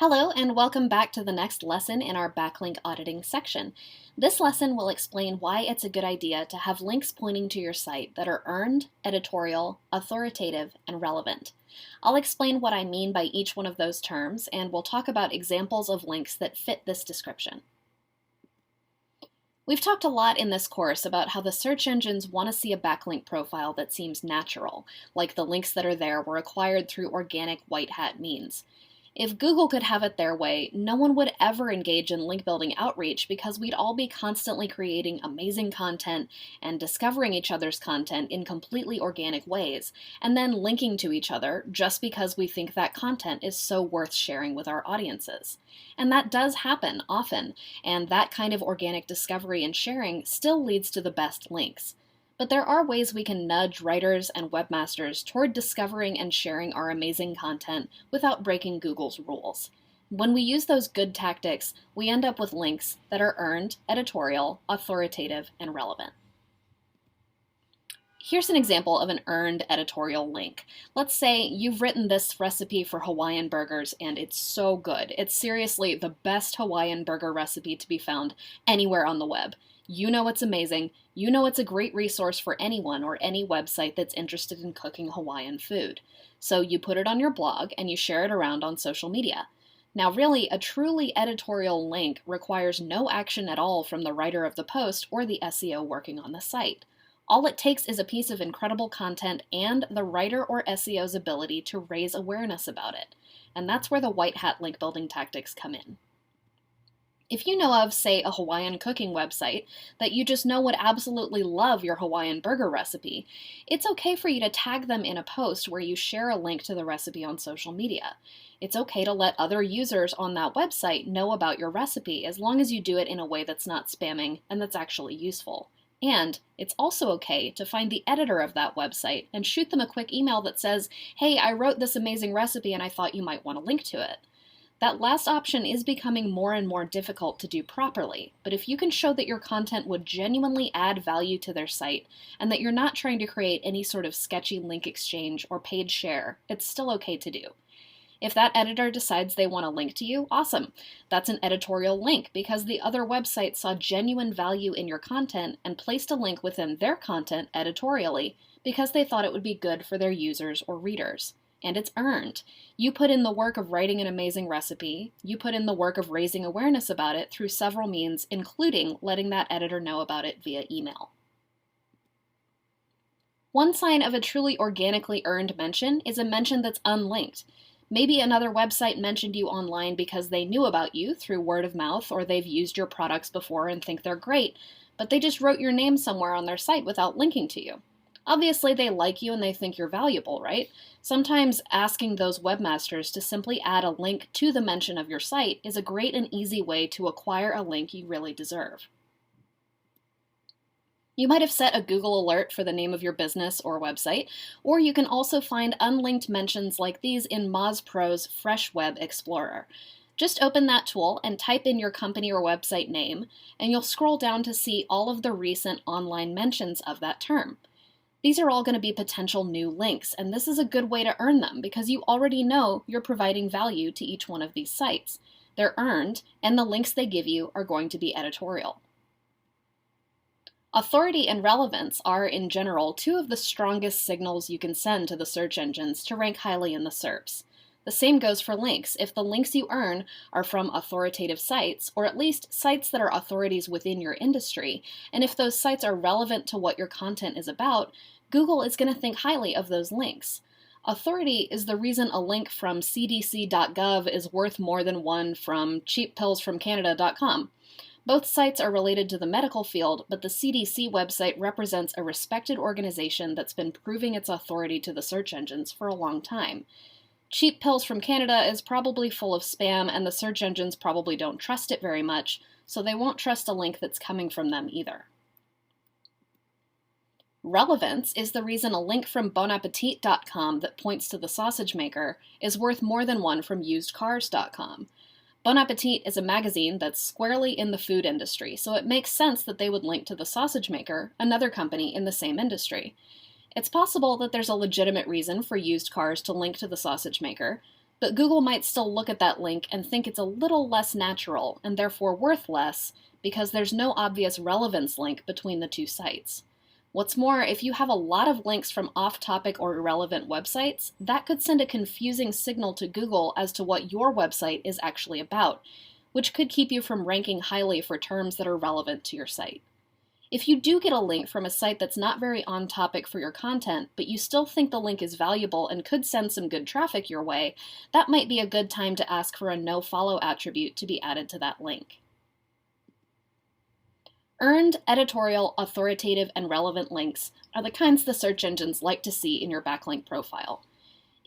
Hello, and welcome back to the next lesson in our backlink auditing section. This lesson will explain why it's a good idea to have links pointing to your site that are earned, editorial, authoritative, and relevant. I'll explain what I mean by each one of those terms, and we'll talk about examples of links that fit this description. We've talked a lot in this course about how the search engines want to see a backlink profile that seems natural, like the links that are there were acquired through organic white hat means. If Google could have it their way, no one would ever engage in link building outreach because we'd all be constantly creating amazing content and discovering each other's content in completely organic ways, and then linking to each other just because we think that content is so worth sharing with our audiences. And that does happen often, and that kind of organic discovery and sharing still leads to the best links. But there are ways we can nudge writers and webmasters toward discovering and sharing our amazing content without breaking Google's rules. When we use those good tactics, we end up with links that are earned, editorial, authoritative, and relevant. Here's an example of an earned editorial link. Let's say you've written this recipe for Hawaiian burgers and it's so good. It's seriously the best Hawaiian burger recipe to be found anywhere on the web. You know it's amazing. You know it's a great resource for anyone or any website that's interested in cooking Hawaiian food. So you put it on your blog and you share it around on social media. Now really, a truly editorial link requires no action at all from the writer of the post or the SEO working on the site. All it takes is a piece of incredible content and the writer or SEO's ability to raise awareness about it. And that's where the white hat link building tactics come in. If you know of, say, a Hawaiian cooking website that you just know would absolutely love your Hawaiian burger recipe, it's okay for you to tag them in a post where you share a link to the recipe on social media. It's okay to let other users on that website know about your recipe as long as you do it in a way that's not spamming and that's actually useful. And it's also okay to find the editor of that website and shoot them a quick email that says, "Hey, I wrote this amazing recipe and I thought you might want to link to it." That last option is becoming more and more difficult to do properly, but if you can show that your content would genuinely add value to their site and that you're not trying to create any sort of sketchy link exchange or paid share, it's still okay to do. If that editor decides they want to link to you, awesome. That's an editorial link because the other website saw genuine value in your content and placed a link within their content editorially because they thought it would be good for their users or readers. And it's earned. You put in the work of writing an amazing recipe, you put in the work of raising awareness about it through several means, including letting that editor know about it via email. One sign of a truly organically earned mention is a mention that's unlinked. Maybe another website mentioned you online because they knew about you through word of mouth or they've used your products before and think they're great, but they just wrote your name somewhere on their site without linking to you. Obviously, they like you and they think you're valuable, right? Sometimes asking those webmasters to simply add a link to the mention of your site is a great and easy way to acquire a link you really deserve. You might have set a Google alert for the name of your business or website, or you can also find unlinked mentions like these in Moz Pro's Fresh Web Explorer. Just open that tool and type in your company or website name, and you'll scroll down to see all of the recent online mentions of that term. These are all going to be potential new links, and this is a good way to earn them because you already know you're providing value to each one of these sites. They're earned, and the links they give you are going to be editorial. Authority and relevance are, in general, two of the strongest signals you can send to the search engines to rank highly in the SERPs. The same goes for links. If the links you earn are from authoritative sites, or at least sites that are authorities within your industry, and if those sites are relevant to what your content is about, Google is going to think highly of those links. Authority is the reason a link from cdc.gov is worth more than one from cheappillsfromcanada.com. Both sites are related to the medical field, but the CDC website represents a respected organization that's been proving its authority to the search engines for a long time. Cheap Pills from Canada is probably full of spam, and the search engines probably don't trust it very much, so they won't trust a link that's coming from them either. Relevance is the reason a link from bonappetit.com that points to the sausage maker is worth more than one from usedcars.com. Bon Appetit is a magazine that's squarely in the food industry, so it makes sense that they would link to the sausage maker, another company in the same industry. It's possible that there's a legitimate reason for used cars to link to the sausage maker, but Google might still look at that link and think it's a little less natural and therefore worth less because there's no obvious relevance link between the two sites. What's more, if you have a lot of links from off-topic or irrelevant websites, that could send a confusing signal to Google as to what your website is actually about, which could keep you from ranking highly for terms that are relevant to your site. If you do get a link from a site that's not very on topic for your content, but you still think the link is valuable and could send some good traffic your way, that might be a good time to ask for a nofollow attribute to be added to that link. Earned, editorial, authoritative, and relevant links are the kinds the search engines like to see in your backlink profile.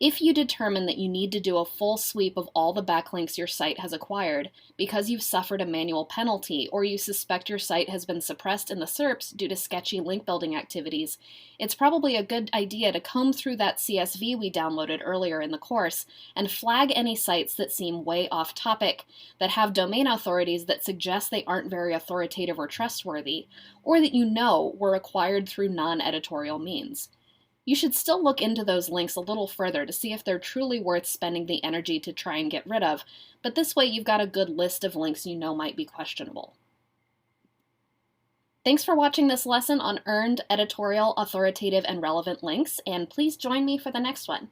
If you determine that you need to do a full sweep of all the backlinks your site has acquired because you've suffered a manual penalty or you suspect your site has been suppressed in the SERPs due to sketchy link building activities, it's probably a good idea to comb through that CSV we downloaded earlier in the course and flag any sites that seem way off topic, that have domain authorities that suggest they aren't very authoritative or trustworthy, or that you know were acquired through non-editorial means. You should still look into those links a little further to see if they're truly worth spending the energy to try and get rid of, but this way you've got a good list of links you know might be questionable. Thanks for watching this lesson on earned, editorial, authoritative, and relevant links, and please join me for the next one.